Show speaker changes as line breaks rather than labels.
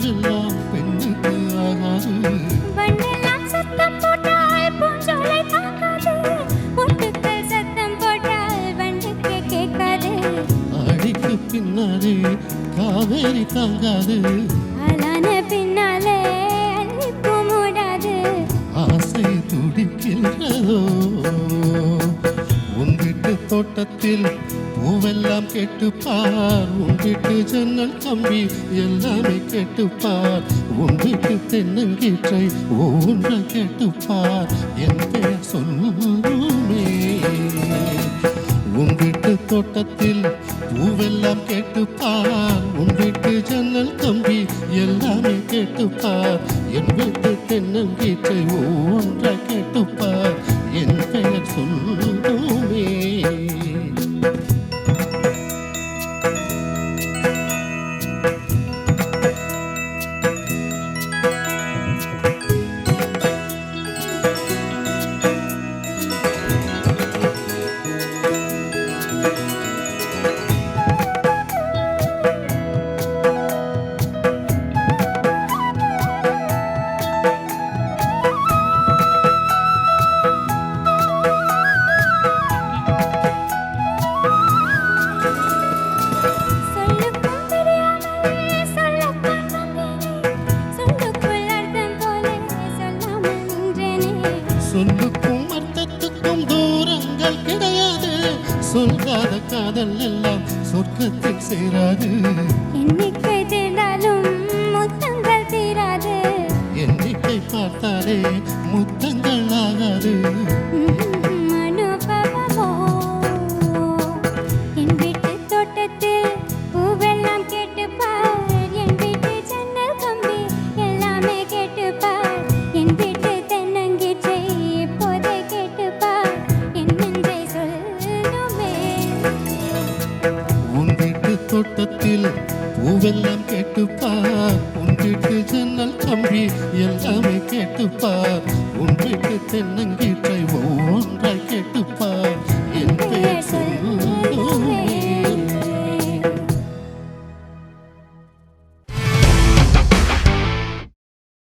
எல்லாம் பெண்ணுக்கு ஆகாது.
வண்டெல்லாம் சத்தம் போட்டால் பூஞ்சோலை தாங்காது. முட்டுக்கள் சத்தம் போட்டால் வண்டுக்கு கேட்காது.
அடிக்கு பின்னாலே காவேரி தாங்காது.
ஆளான பின்னாலே அள்ளிப்பூ மூடாது.
ஆசை துடிக்கின்றதோ உன் வீட்டு தோட்டத்தில் பூவெல்லாம் கேட்டுப்பார். உன் வீட்டு ஜன்னல் கம்பி எல்லாமே கேட்டுப்பார். உன் வீட்டு தென்னங்கீற்றை ஒவ்வொன்றை கேட்டுப்பார். என் பெயர் சொல்லுமே. உன் வீட்டு தோட்டத்தில் பூவெல்லாம் கேட்டுப்பார். உன் வீட்டு ஜன்னல் கம்பி எல்லாமே கேட்டுப்பார். என் வீட்டு தென்னங்கீற்றை ஒவ்வொன்றை கேட்டுப்பார். என் பெயர் சொல்லுமே.
சொல்லுக்கும் தெரியாமலே சொல்லத்தான் வந்தேனே. சொல்லுக்குள் அர்த்தம் போலே சொல்லாமல் நின்றேனே.
சொல்லுக்கும் அர்த்தத்துக்கும் தூரங்கள் கிடையாது. சொல்லாத காதல் எல்லாம் சொர்க்கத்தில் சேராது.
எண்ணிக்கை தீர்ந்தாலும் முத்தங்கள் தீராது.
எண்ணிக்கை பார்த்தாலே முத்தங்கள் ஆகாது.
அனுபவமோ என் வீட்டு தோட்டத்தில் பூவெல்லாம் கேட்டுப்பார். என் வீட்டு ஜன்னல் கம்பி எல்லாமே கேட்டுப்பார். என் வீட்டு தென்னங்கீற்றை இப்போதே கேட்டுப்பார். என் நெஞ்சை சொல்லுமே.
உன் வீட்டு தோட்டத்தில் பூவெல்லாம் கேட்டுப்பார். உன் வீட்டு ஜன்னல் கம்பி எல்லாமே கேட்டுப்பார். உன் வீட்டு தென்னங்கீற்றை